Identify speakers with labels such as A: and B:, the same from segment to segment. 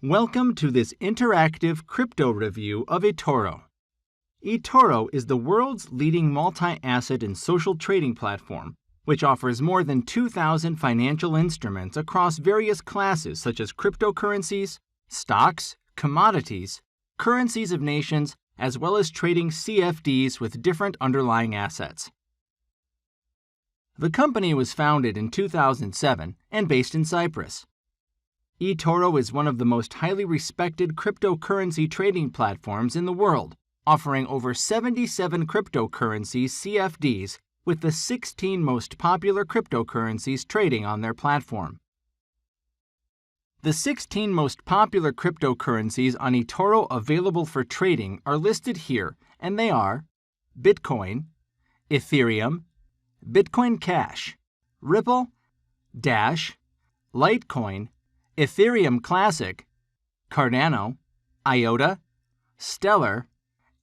A: Welcome to this interactive crypto review of eToro. eToro is the world's leading multi-asset and social trading platform, which offers more than 2,000 financial instruments across various classes such as cryptocurrencies, stocks, commodities, currencies of nations, as well as trading CFDs with different underlying assets. The company was founded in 2007 and based in Cyprus. eToro is one of the most highly respected cryptocurrency trading platforms in the world, offering over 77 cryptocurrencies CFDs with the 16 most popular cryptocurrencies trading on their platform. The 16 most popular cryptocurrencies on eToro available for trading are listed here, and they are Bitcoin, Ethereum, Bitcoin Cash, Ripple, Dash, Litecoin, Ethereum Classic, Cardano, IOTA, Stellar,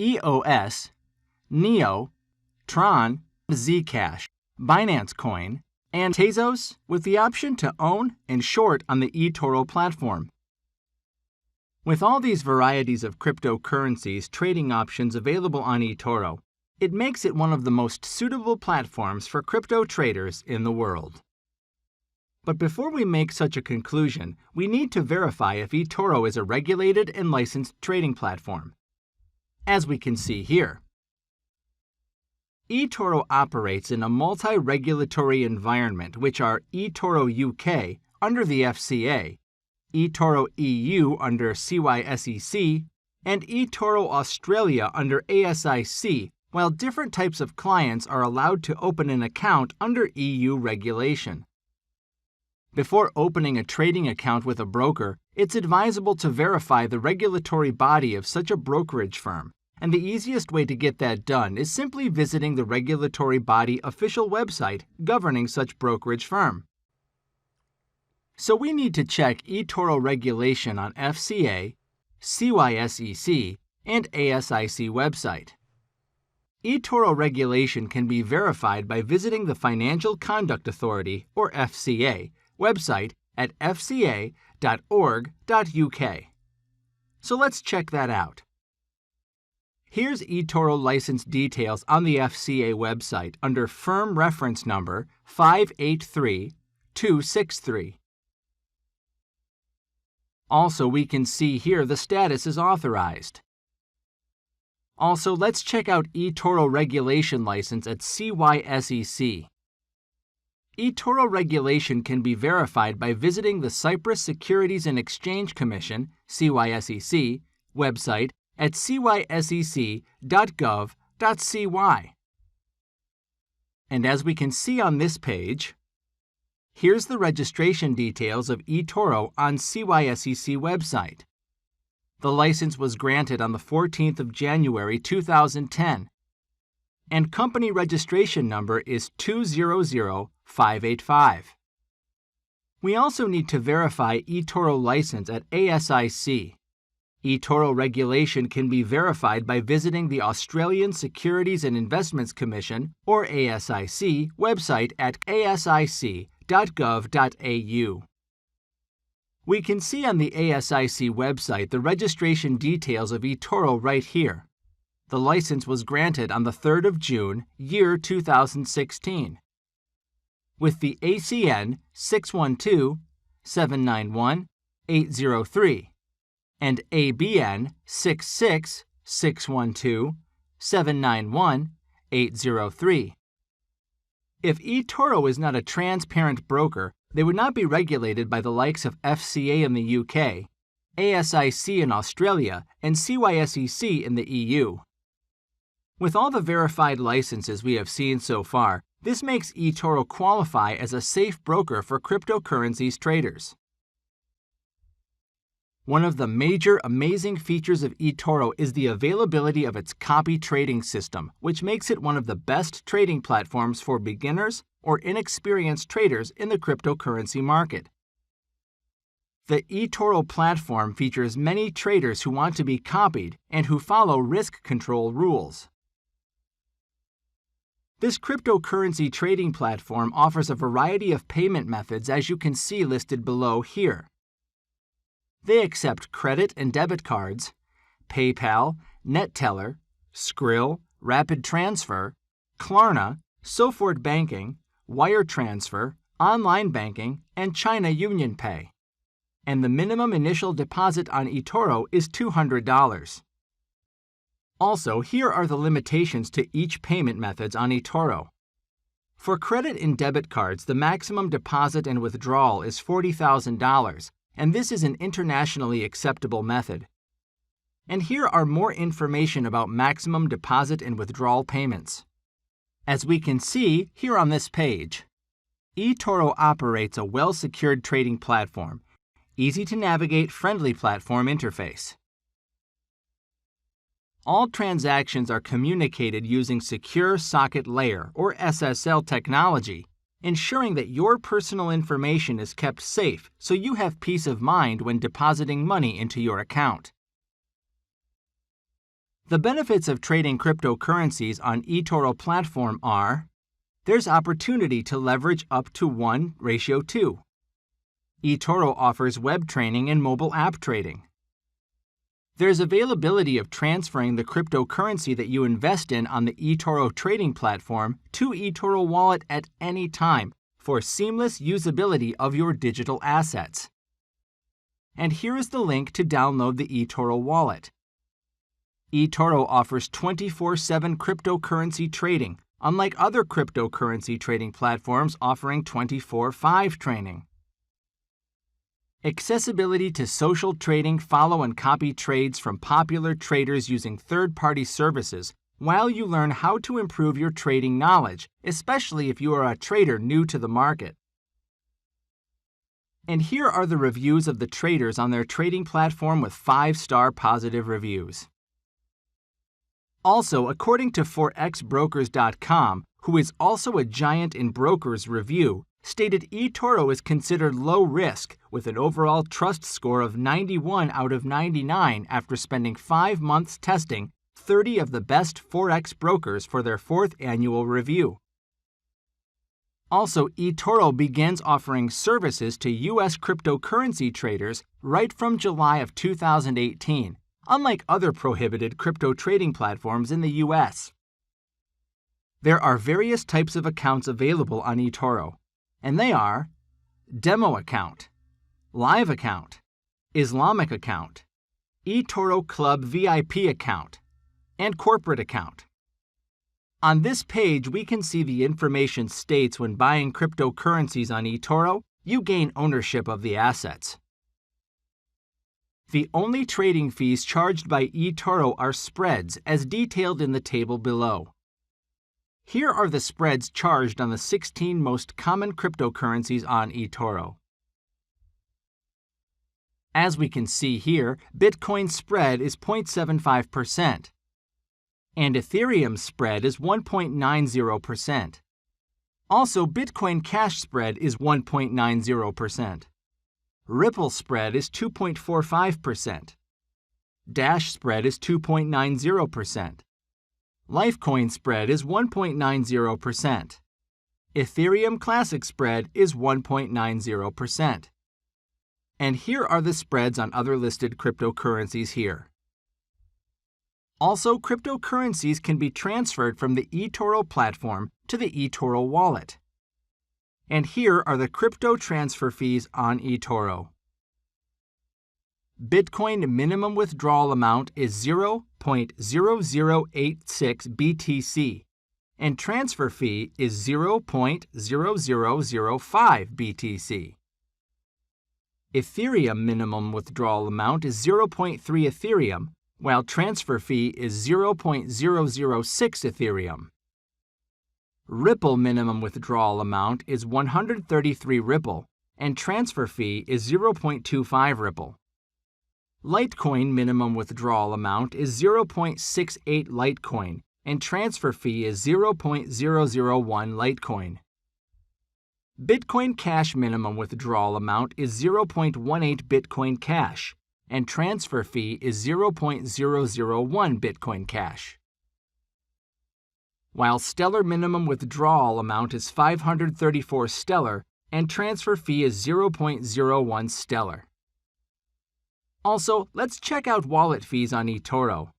A: EOS, Neo, Tron, Zcash, Binance Coin, and Tezos with the option to own and short on the eToro platform. With all these varieties of cryptocurrencies trading options available on eToro, it makes it one of the most suitable platforms for crypto traders in the world. But before we make such a conclusion, we need to verify if eToro is a regulated and licensed trading platform. As we can see here, eToro operates in a multi-regulatory environment, which are eToro UK under the FCA, eToro EU under CySEC, and eToro Australia under ASIC, while different types of clients are allowed to open an account under EU regulation. Before opening a trading account with a broker, it's advisable to verify the regulatory body of such a brokerage firm, and the easiest way to get that done is simply visiting the regulatory body official website governing such brokerage firm. So we need to check eToro regulation on FCA, CySEC, and ASIC website. eToro regulation can be verified by visiting the Financial Conduct Authority, or FCA, website at fca.org.uk. So let's check that out. Here's eToro license details on the FCA website under firm reference number 583263. Also, we can see here the status is authorized. Also, let's check out eToro regulation license at CySEC. eToro regulation can be verified by visiting the Cyprus Securities and Exchange Commission (CySEC) website at cysec.gov.cy. And as we can see on this page, here's the registration details of eToro on CySEC website. The license was granted on the 14th of January 2010, and company registration number is 200585. We also need to verify eToro license at ASIC. eToro regulation can be verified by visiting the Australian Securities and Investments Commission, or ASIC, website at asic.gov.au. We can see on the ASIC website the registration details of eToro right here. The license was granted on the 3rd of June, year 2016, with the ACN 612-791-803 and ABN 66-612-791-803. If eToro is not a transparent broker, they would not be regulated by the likes of FCA in the UK, ASIC in Australia, and CySEC in the EU. With all the verified licenses we have seen so far, this makes eToro qualify as a safe broker for cryptocurrencies traders. One of the major amazing features of eToro is the availability of its copy trading system, which makes it one of the best trading platforms for beginners or inexperienced traders in the cryptocurrency market. The eToro platform features many traders who want to be copied and who follow risk control rules. This cryptocurrency trading platform offers a variety of payment methods, as you can see listed below here. They accept credit and debit cards, PayPal, NetTeller, Skrill, Rapid Transfer, Klarna, Sofort Banking, Wire Transfer, Online Banking, and China UnionPay. And the minimum initial deposit on eToro is $200. Also, here are the limitations to each payment methods on eToro. For credit and debit cards, the maximum deposit and withdrawal is $40,000, and this is an internationally acceptable method. And here are more information about maximum deposit and withdrawal payments. As we can see here on this page, eToro operates a well-secured trading platform, easy-to-navigate, friendly platform interface. All transactions are communicated using Secure Socket Layer, or SSL technology, ensuring that your personal information is kept safe so you have peace of mind when depositing money into your account. The benefits of trading cryptocurrencies on eToro platform are: there's opportunity to leverage up to 1:2. eToro offers web training and mobile app trading. There's availability of transferring the cryptocurrency that you invest in on the eToro trading platform to eToro wallet at any time for seamless usability of your digital assets. And here is the link to download the eToro wallet. eToro offers 24/7 cryptocurrency trading, unlike other cryptocurrency trading platforms offering 24/5 trading. Accessibility to social trading, follow and copy trades from popular traders using third-party services while you learn how to improve your trading knowledge, especially if you are a trader new to the market. And here are the reviews of the traders on their trading platform with 5-star positive reviews. Also, according to forexbrokers.com, who is also a giant in brokers review, stated eToro is considered low risk with an overall trust score of 91 out of 99 after spending 5 months testing 30 of the best Forex brokers for their 4th annual review. Also, eToro begins offering services to US cryptocurrency traders right from July of 2018, unlike other prohibited crypto trading platforms in the US. There are various types of accounts available on eToro, and they are Demo Account, Live Account, Islamic Account, eToro Club VIP Account, and Corporate Account. On this page, we can see the information states when buying cryptocurrencies on eToro, you gain ownership of the assets. The only trading fees charged by eToro are spreads, as detailed in the table below. Here are the spreads charged on the 16 most common cryptocurrencies on eToro. As we can see here, Bitcoin spread is 0.75%, and Ethereum spread is 1.90%. Also, Bitcoin Cash spread is 1.90%. Ripple spread is 2.45%. Dash spread is 2.90%. Litecoin spread is 1.90%. Ethereum Classic spread is 1.90%. And here are the spreads on other listed cryptocurrencies here. Also, cryptocurrencies can be transferred from the eToro platform to the eToro wallet. And here are the crypto transfer fees on eToro. Bitcoin minimum withdrawal amount is 0.0086 BTC, and transfer fee is 0.0005 BTC. Ethereum minimum withdrawal amount is 0.3 Ethereum, while transfer fee is 0.006 Ethereum. Ripple minimum withdrawal amount is 133 Ripple, and transfer fee is 0.25 Ripple. Litecoin minimum withdrawal amount is 0.68 Litecoin, and transfer fee is 0.001 Litecoin. Bitcoin Cash minimum withdrawal amount is 0.18 Bitcoin Cash, and transfer fee is 0.001 Bitcoin Cash. While Stellar minimum withdrawal amount is 534 Stellar, and transfer fee is 0.01 Stellar. Also, let's check out wallet fees on eToro.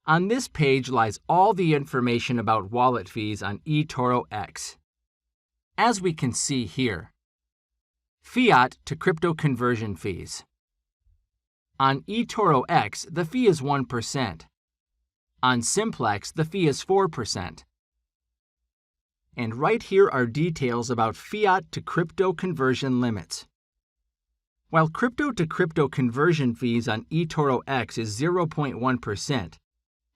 A: On this page lies all the information about wallet fees on eToro X. As we can see here, fiat to crypto conversion fees. On eToro X, the fee is 1%. On Simplex, the fee is 4%. And right here are details about fiat to crypto conversion limits. While crypto to crypto conversion fees on eToro X is 0.1%,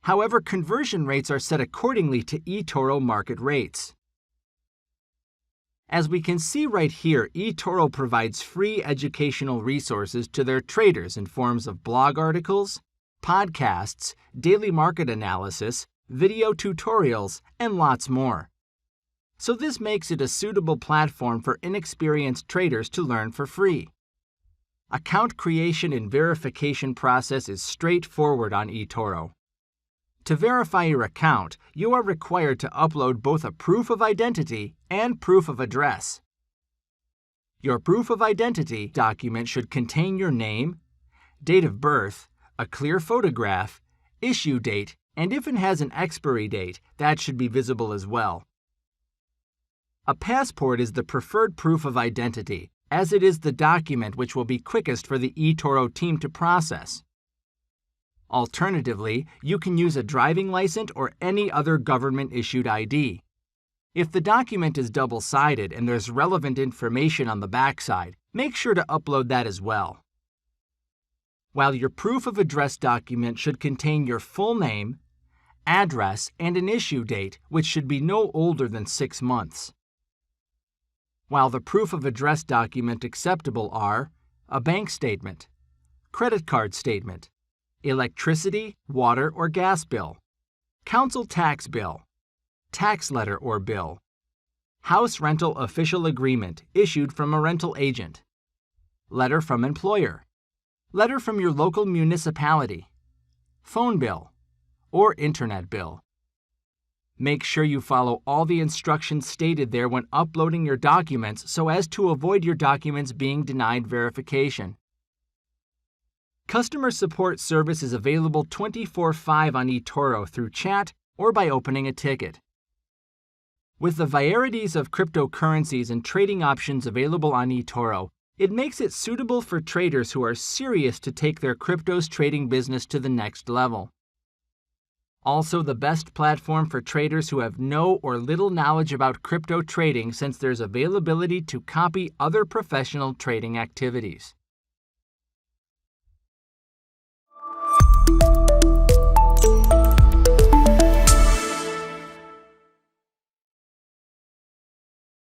A: however, conversion rates are set accordingly to eToro market rates. As we can see right here, eToro provides free educational resources to their traders in forms of blog articles, podcasts, daily market analysis, video tutorials, and lots more. So this makes it a suitable platform for inexperienced traders to learn for free. Account creation and verification process is straightforward on eToro. To verify your account, you are required to upload both a proof of identity and proof of address. Your proof of identity document should contain your name, date of birth, a clear photograph, issue date, and if it has an expiry date, that should be visible as well. A passport is the preferred proof of identity, as it is the document which will be quickest for the eToro team to process. Alternatively, you can use a driving license or any other government-issued ID. If the document is double-sided and there's relevant information on the backside, make sure to upload that as well. While your proof of address document should contain your full name, address, and an issue date, which should be no older than 6 months. While the proof of address document acceptable are a bank statement, credit card statement, electricity, water, or gas bill, council tax bill, tax letter or bill, house rental official agreement issued from a rental agent, letter from employer, letter from your local municipality, phone bill, or internet bill. Make sure you follow all the instructions stated there when uploading your documents so as to avoid your documents being denied verification. Customer support service is available 24/5 on eToro through chat or by opening a ticket. With the varieties of cryptocurrencies and trading options available on eToro, it makes it suitable for traders who are serious to take their cryptos trading business to the next level. Also the best platform for traders who have no or little knowledge about crypto trading since there's availability to copy other professional trading activities.